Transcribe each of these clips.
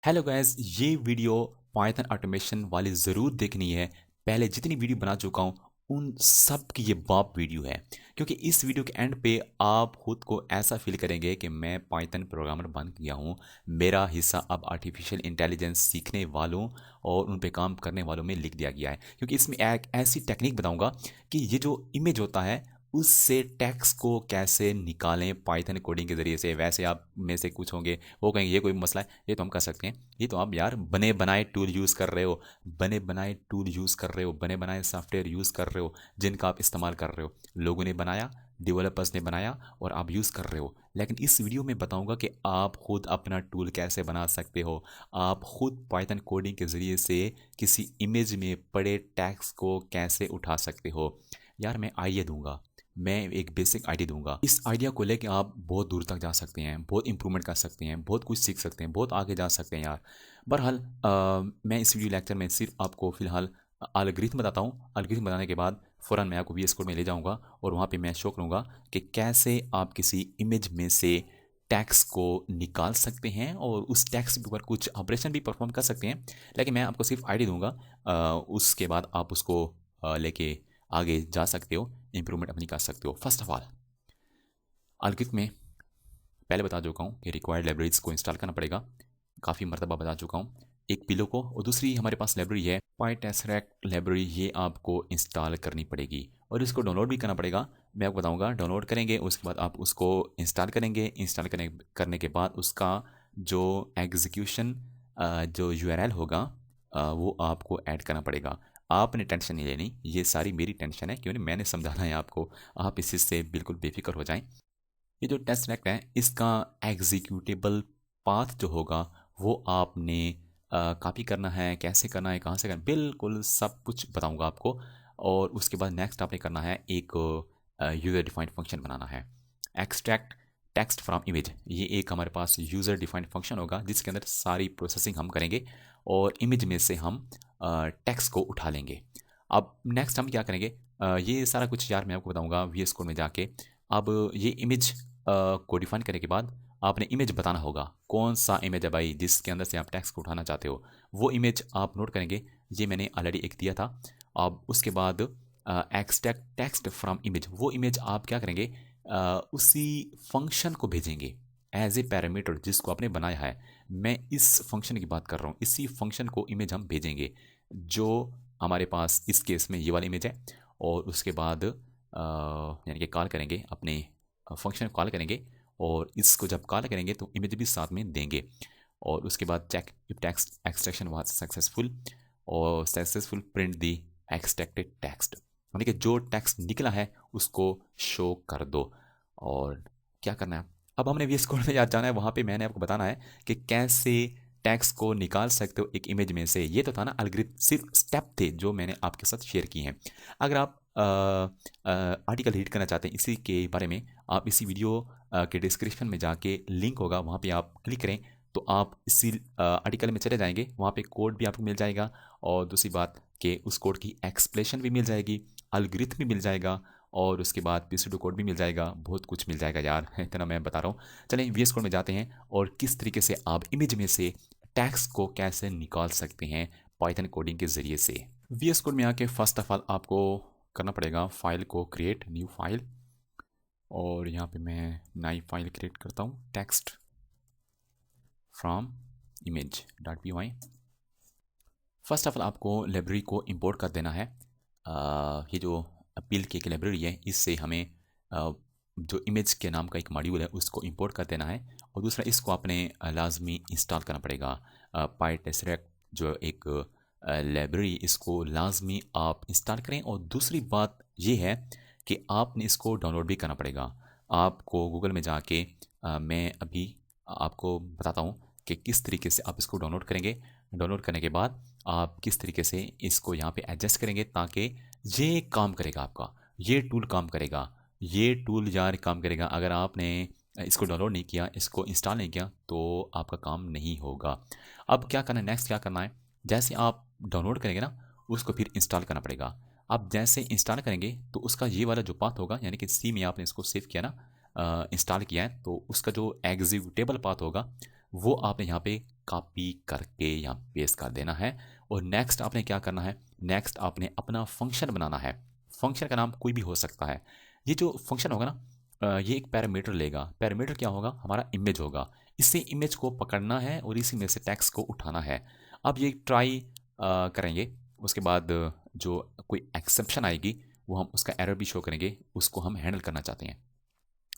Hello guys, ये video Python automation वाली ज़रूर देखनी है। पहले जितनी वीडियो बना चुका हूँ उन सब की ये बाप वीडियो है, क्योंकि इस वीडियो के एंड पे आप खुद को ऐसा फील करेंगे कि मैं पाइथन प्रोग्रामर बन गया हूँ। मेरा हिस्सा अब आर्टिफिशियल इंटेलिजेंस सीखने वालों और उन पे काम करने वालों में लिख दिया गया है, क्योंकि इसमें एक ऐसी टेक्निक बताऊंगा कि ये जो इमेज होता है उससे टेक्स्ट को कैसे निकालें पाइथन कोडिंग के ज़रिए से। वैसे आप में से कुछ होंगे वो कहेंगे ये कोई मसला है, ये तो हम कर सकते हैं। ये तो आप यार बने बनाए टूल यूज़ कर रहे हो, बने बनाए टूल यूज़ कर रहे हो, बने बनाए सॉफ्टवेयर यूज़ कर रहे हो जिनका आप इस्तेमाल कर रहे हो। लोगों ने बनाया, डेवलपर्स ने बनाया और आप यूज़ कर रहे हो। लेकिन इस वीडियो में बताऊंगा कि आप खुद अपना टूल कैसे बना सकते हो। आप खुद पाइथन कोडिंग के ज़रिए से किसी इमेज में पड़े टैग्स को कैसे उठा सकते हो। यार मैं आइडिया दूंगा, मैं एक बेसिक आइडिया दूंगा। इस आइडिया को लेके आप बहुत दूर तक जा सकते हैं, बहुत इंप्रूवमेंट कर सकते हैं, बहुत कुछ सीख सकते हैं, बहुत आगे जा सकते हैं यार। बहरहाल मैं इस वीडियो लेक्चर में सिर्फ आपको फिलहाल एल्गोरिथम बताता हूँ। एल्गोरिथम बताने के बाद फ़ौरन मैं आपको वीएस कोड में ले जाऊँगा और वहाँ पे मैं शो करूँगा कि कैसे आप किसी इमेज में से टैक्स को निकाल सकते हैं और उस टैक्स के ऊपर कुछ ऑपरेशन भी परफॉर्म कर सकते हैं। लेकिन मैं आपको सिर्फ आइडिया दूंगा, उसके बाद आप उसको लेके आगे जा सकते हो, इंप्रूवमेंट अपनी कर सकते हो। फर्स्ट ऑफ ऑल अलगित में पहले बता चुका हूँ कि रिक्वायर्ड लाइब्रेरीज को इंस्टॉल करना पड़ेगा, काफ़ी मरतबा बता चुका हूँ। एक पिलो को, और दूसरी हमारे पास लाइब्रेरी है पाइटेसरैक्ट लाइब्रेरी, ये आपको इंस्टॉल करनी पड़ेगी और इसको डाउनलोड भी करना पड़ेगा। मैं आपको बताऊंगा, डाउनलोड करेंगे उसके बाद आप उसको इंस्टॉल करेंगे। इंस्टॉल करने के बाद उसका जो एग्जीक्यूशन जो यूआरएल होगा वो आपको ऐड करना पड़ेगा। आपने टेंशन नहीं लेनी, ये सारी मेरी टेंशन है, क्योंकि मैंने समझाना है आपको। आप इस चीज़ से बिल्कुल बेफिक्र हो जाएं। ये जो टेस्ट रैक्ट है इसका एग्जीक्यूटेबल पाथ जो होगा वो आपने कॉपी करना है, कैसे करना है, कहाँ से करना है, बिल्कुल सब कुछ बताऊंगा आपको। और उसके बाद नेक्स्ट आपने करना है एक यूज़र डिफाइंड फंक्शन बनाना है, एक्सट्रैक्ट टेक्स्ट फ्रॉम इमेज। ये एक हमारे पास यूज़र डिफाइंड फंक्शन होगा जिसके अंदर सारी प्रोसेसिंग हम करेंगे और इमेज में से हम टेक्स्ट को उठा लेंगे। अब नेक्स्ट हम क्या करेंगे, ये सारा कुछ यार मैं आपको बताऊंगा वीएस कोड में जाके। अब ये इमेज को डिफाइन करने के बाद आपने इमेज बताना होगा, कौन सा इमेज है भाई जिसके अंदर से आप टेक्स्ट को उठाना चाहते हो। वो इमेज आप नोट करेंगे, ये मैंने ऑलरेडी एक दिया था। अब उसके बाद एक्सट्रैक्ट टेक्स्ट फ्रॉम इमेज, वो इमेज आप क्या करेंगे, उसी फंक्शन को भेजेंगे एज ए पैरामीटर जिसको आपने बनाया है। मैं इस फंक्शन की बात कर रहा हूँ, इसी फंक्शन को इमेज हम भेजेंगे जो हमारे पास इस केस में ये वाली इमेज है। और उसके बाद यानी कि कॉल करेंगे, अपने फंक्शन कॉल करेंगे और इसको जब कॉल करेंगे तो इमेज भी साथ में देंगे। और उसके बाद check if text extraction was successful, और successful print the extracted text, यानी कि जो टेक्स्ट निकला है उसको शो कर दो। और क्या करना है, अब हमने वीएस कोड में याद जाना है, वहाँ पे मैंने आपको बताना है कि कैसे टेक्स्ट को निकाल सकते हो एक इमेज में से। ये तो था ना अलग्रिथ, सिर्फ स्टेप थे जो मैंने आपके साथ शेयर किए हैं। अगर आप आर्टिकल रीड करना चाहते हैं इसी के बारे में, आप इसी वीडियो के डिस्क्रिप्शन में जाके लिंक होगा, वहाँ पे आप क्लिक करें तो आप इसी आर्टिकल में चले जाएंगे। वहाँ पे कोड भी आपको मिल जाएगा और दूसरी बात कि उस कोड की एक्सप्लेशन भी मिल जाएगी, अलग्रिथम भी मिल जाएगा और उसके बाद pseudo कोड भी मिल जाएगा। बहुत कुछ मिल जाएगा यार, इतना मैं बता रहा हूँ। चलें वीएस कोड में जाते हैं और किस तरीके से आप इमेज में से टैक्स को कैसे निकाल सकते हैं पाइथन कोडिंग के ज़रिए से। वीएस कोड में आके फर्स्ट ऑफ ऑल आपको करना पड़ेगा फाइल को क्रिएट, न्यू फाइल। और यहाँ पे मैं नई फाइल क्रिएट करता हूँ, text from image dot P Y. First of all आपको लाइब्रेरी को इंपोर्ट कर देना है। ये जो अपील की एक लाइब्रेरी है इससे हमें जो इमेज के नाम का एक मॉड्यूल है उसको इंपोर्ट कर देना है। और दूसरा इसको आपने लाजमी इंस्टॉल करना पड़ेगा, पाइटेसरैक्ट जो एक लाइब्रेरी, इसको लाजमी आप इंस्टॉल करें। और दूसरी बात ये है कि आपने इसको डाउनलोड भी करना पड़ेगा। आपको गूगल में जाके मैं अभी आपको बताता हूँ कि किस तरीके से आप इसको डाउनलोड करेंगे। डाउनलोड करने के बाद आप किस तरीके से इसको यहाँ पे एडजस्ट करेंगे ताकि ये काम करेगा, आपका ये टूल काम करेगा। ये टूल यार काम करेगा। अगर आपने इसको डाउनलोड नहीं किया, इसको इंस्टॉल नहीं किया तो आपका काम नहीं होगा। अब क्या करना है, नेक्स्ट क्या करना है, जैसे आप डाउनलोड करेंगे ना उसको फिर इंस्टॉल करना पड़ेगा। आप जैसे इंस्टॉल करेंगे तो उसका ये वाला जो पाथ होगा, यानी कि सी में आपने इसको सेव किया ना, इंस्टॉल किया है, तो उसका जो एग्जीक्यूटेबल पाथ होगा वो आपने यहाँ पे कॉपी करके यहाँ पेस्ट कर देना है। और नेक्स्ट आपने क्या करना है, नेक्स्ट आपने अपना फंक्शन बनाना है। फंक्शन का नाम कोई भी हो सकता है। ये जो फंक्शन होगा ना, ये एक पैरामीटर लेगा। पैरामीटर क्या होगा, हमारा इमेज होगा। इससे इमेज को पकड़ना है और इसी में से टेक्स्ट को उठाना है। अब ये ट्राई करेंगे, उसके बाद जो कोई एक्सेप्शन आएगी वो हम उसका एरर भी शो करेंगे, उसको हम हैंडल करना चाहते हैं।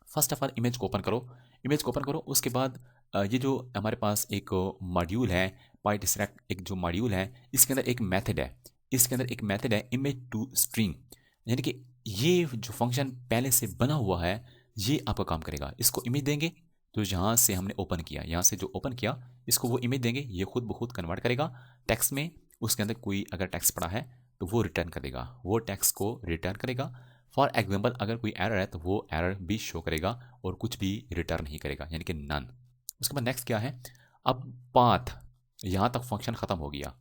फर्स्ट ऑफ ऑल इमेज को ओपन करो, इमेज को ओपन करो। उसके बाद ये जो हमारे पास एक मॉड्यूल है, पाइटसेलेक्ट एक जो मॉड्यूल है, इसके अंदर एक मेथड है, इसके अंदर एक मेथड है इमेज टू स्ट्रिंग। यानी कि ये जो फंक्शन पहले से बना हुआ है ये आपका काम करेगा। इसको इमेज देंगे तो जहाँ से हमने ओपन किया, यहाँ से जो ओपन किया इसको वो इमेज देंगे, ये खुद ब खुद कन्वर्ट करेगा टेक्स्ट में। उसके अंदर कोई अगर टेक्स्ट पड़ा है तो वो रिटर्न करेगा, वो टेक्स्ट को रिटर्न करेगा। फॉर एग्जाम्पल अगर कोई एरर है तो वो एरर भी शो करेगा और कुछ भी रिटर्न नहीं करेगा, यानी कि नन। उसके बाद नेक्स्ट क्या है, अब पाथ, यहाँ तक फंक्शन ख़त्म हो गया,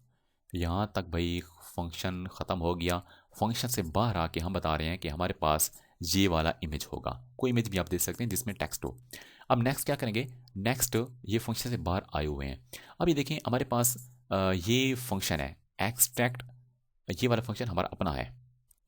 यहाँ तक भाई फंक्शन ख़त्म हो गया। फंक्शन से बाहर आके हम बता रहे हैं कि हमारे पास ये वाला इमेज होगा, कोई इमेज भी आप दे सकते हैं जिसमें टेक्स्ट हो। अब नेक्स्ट क्या करेंगे, नेक्स्ट ये फंक्शन से बाहर आए हुए हैं। अब ये देखें हमारे पास ये फंक्शन है एक्सट्रैक्ट, ये वाला फंक्शन हमारा अपना है,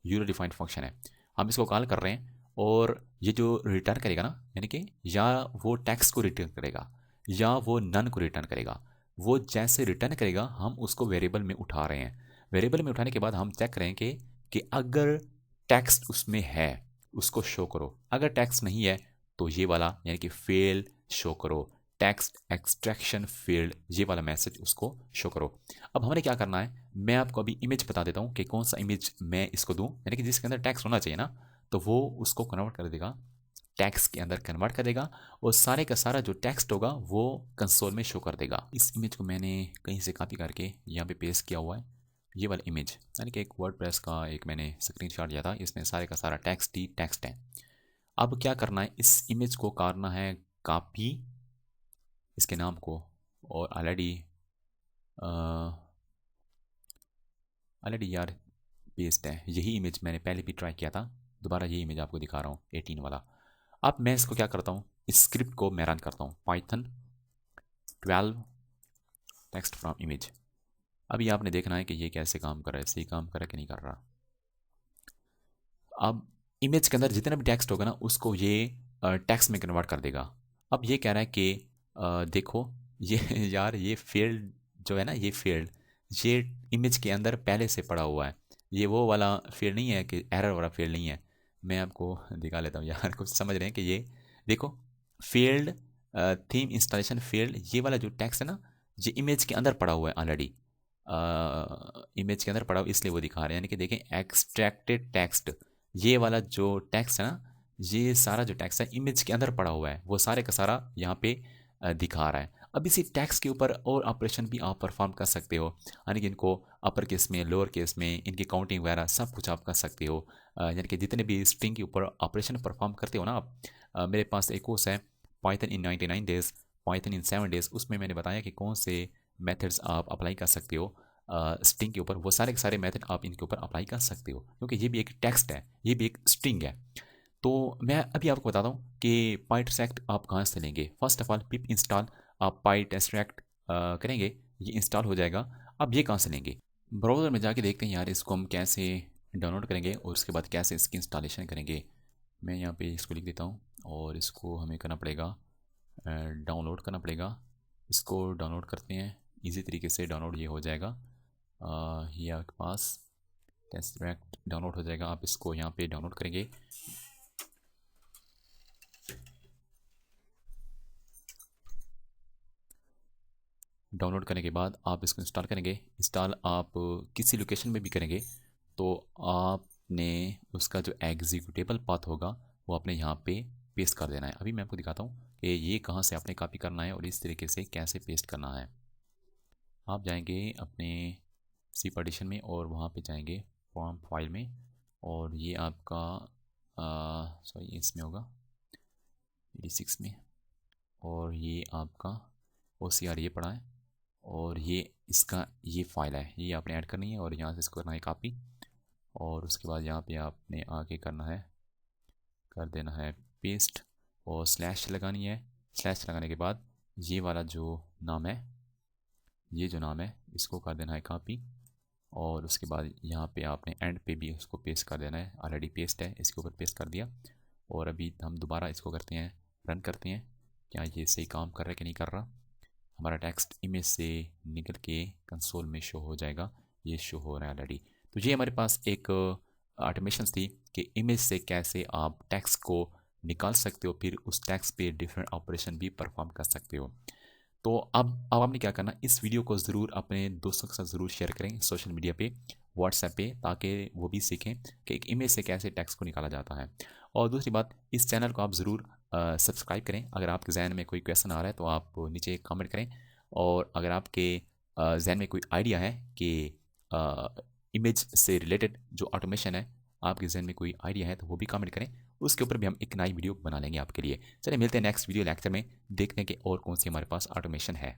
यूजर डिफाइंड फंक्शन है, हम इसको कॉल कर रहे हैं। और ये जो रिटर्न करेगा ना, यानी कि या वो टेक्स्ट को रिटर्न करेगा या वो नन को रिटर्न करेगा। वो जैसे रिटर्न करेगा हम उसको वेरिएबल में उठा रहे हैं। वेरिएबल में उठाने के बाद हम चेक करें कि अगर टेक्स्ट उसमें है उसको शो करो, अगर टेक्स्ट नहीं है तो ये वाला यानी कि फेल शो करो, टेक्स्ट एक्सट्रैक्शन फेल्ड, ये वाला मैसेज उसको शो करो। अब हमने क्या करना है, मैं आपको अभी इमेज बता देता हूँ कि कौन सा इमेज मैं इसको दूँ, यानी कि जिसके अंदर टेक्स्ट होना चाहिए ना, तो वो उसको कन्वर्ट कर देगा, टेक्स्ट के अंदर कन्वर्ट कर देगा और सारे का सारा जो टेक्स्ट होगा वो कंसोल में शो कर देगा। इस इमेज को मैंने कहीं से कॉपी करके यहाँ पे पेस्ट किया हुआ है, ये वाला इमेज, यानी कि एक वर्डप्रेस का एक मैंने स्क्रीनशॉट लिया था, इसमें सारे का सारा टेक्स्ट ही टेक्स्ट है। अब क्या करना है, इस इमेज को करना है कॉपी, इसके नाम को, और ऑलरेडी यार पेस्ट है, यही इमेज मैंने पहले भी ट्राई किया था, दोबारा यही इमेज आपको दिखा रहा हूँ 18 वाला। अब मैं इसको क्या करता हूँ, इस स्क्रिप्ट को मैं रन करता हूँ, पाइथन 12 टेक्स्ट फ्रॉम इमेज। अभी आपने देखना है कि ये कैसे काम कर रहा है, सही काम कर रहा है कि नहीं कर रहा। अब इमेज के अंदर जितना भी टेक्स्ट होगा ना उसको ये टेक्स्ट में कन्वर्ट कर देगा। अब ये कह रहा है कि देखो ये यार ये फील्ड जो है ना, ये फील्ड ये इमेज के अंदर पहले से पड़ा हुआ है, ये वो वाला फील्ड नहीं है कि एरर वाला फील्ड नहीं है। मैं आपको दिखा लेता हूँ यार, कुछ समझ रहे हैं कि ये देखो फील्ड थीम इंस्टॉलेशन फील्ड, ये वाला जो टेक्स्ट है ना ये इमेज के अंदर पड़ा हुआ है ऑलरेडी, इमेज के अंदर पड़ा हुआ इसलिए वो दिखा रहे हैं। यानी कि देखें एक्सट्रैक्टेड टेक्स्ट, ये वाला जो टेक्स्ट है ना, ये सारा जो टेक्स्ट है इमेज के अंदर पड़ा हुआ है, वो सारे का सारा यहाँ पे दिखा रहा है। अब इसी टेक्स्ट के ऊपर और ऑपरेशन भी आप परफॉर्म कर सकते हो, यानी कि इनको अपर केस में लोअर केस में इनकी काउंटिंग वगैरह सब कुछ आप कर सकते हो। यानी कि जितने भी स्ट्रिंग के ऊपर ऑपरेशन परफॉर्म करते हो ना आप, मेरे पास एक कोर्स है पाइथन इन 99 डेज, पाइथन इन 7 डेज, उसमें मैंने बताया कि कौन से मेथड्स आप अप्लाई कर सकते हो स्ट्रिंग के ऊपर। वो सारे के सारे मेथड आप इनके ऊपर अप्लाई कर सकते हो, क्योंकि ये भी एक टेक्स्ट है, ये भी एक स्ट्रिंग है। तो मैं अभी आपको बताता हूँ कि पाइटसेलेक्ट आप कहाँ से लेंगे। First of all pip install, आप पाइटसेलेक्ट करेंगे, ये इंस्टॉल हो जाएगा। अब ये कहाँ से लेंगे, ब्राउज़र में जाके देखते हैं यार इसको हम कैसे डाउनलोड करेंगे और उसके बाद कैसे इसकी इंस्टॉलेशन करेंगे। मैं यहाँ पे इसको लिख देता हूँ और इसको हमें करना पड़ेगा, डाउनलोड करना पड़ेगा। इसको डाउनलोड करते हैं, इजी तरीके से डाउनलोड ये हो जाएगा। ये आपके पास टेस्टरैक्ट डाउनलोड हो जाएगा, आप इसको यहाँ पे डाउनलोड करेंगे। डाउनलोड करने के बाद आप इसको इंस्टॉल करेंगे। इंस्टॉल आप किसी लोकेशन में भी करेंगे तो आपने उसका जो एग्जीक्यूटेबल पाथ होगा वो आपने यहाँ पे पेस्ट कर देना है। अभी मैं आपको दिखाता हूँ कि ये कहाँ से आपने कॉपी करना है और इस तरीके से कैसे पेस्ट करना है। आप जाएंगे अपने सी पार्टीशन में और वहाँ पे जाएंगे फॉर्म फाइल में, और ये आपका सॉरी इसमें होगा 86 में, और ये आपका OCR ये पड़ा है, और ये इसका ये फाइल है, ये आपने ऐड करनी है और यहाँ से इसको करना है कॉपी, और उसके बाद यहाँ पे आपने आगे करना है, कर देना है पेस्ट और स्लैश लगानी है। स्लैश लगाने के बाद ये वाला जो नाम है, ये जो नाम है इसको कर देना है कॉपी, और उसके बाद यहाँ पे आपने एंड पे भी उसको पेस्ट कर देना है। ऑलरेडी पेस्ट है, इसके ऊपर पेस्ट कर दिया। और अभी हम दोबारा इसको करते हैं, रन करते हैं, क्या ये सही काम कर रहा है कि नहीं कर रहा। हमारा टेक्स्ट इमेज से निकल के कंसोल में शो हो जाएगा, ये शो हो रहा है ऑलरेडी। तो ये हमारे पास एक ऑटोमेशन थी कि इमेज से कैसे आप टेक्स्ट को निकाल सकते हो, फिर उस टेक्स्ट पे डिफरेंट ऑपरेशन भी परफॉर्म कर सकते हो। तो अब आपने क्या करना, इस वीडियो को ज़रूर अपने दोस्तों के साथ ज़रूर शेयर करें सोशल मीडिया पे, व्हाट्सएप पे, ताकि वो भी सीखें कि एक इमेज से कैसे टेक्स्ट को निकाला जाता है। और दूसरी बात, इस चैनल को आप ज़रूर सब्सक्राइब करें। अगर आपके जहन में कोई क्वेश्चन आ रहा है तो आप नीचे कमेंट करें, और अगर आपके जहन में कोई आइडिया है कि इमेज से रिलेटेड जो ऑटोमेशन है, आपके जहन में कोई आइडिया है तो वो भी कमेंट करें, उसके ऊपर भी हम एक नई वीडियो बना लेंगे आपके लिए। चलिए मिलते हैं नेक्स्ट वीडियो लेक्चर में, देखते हैं कि और कौन सी हमारे पास ऑटोमेशन है।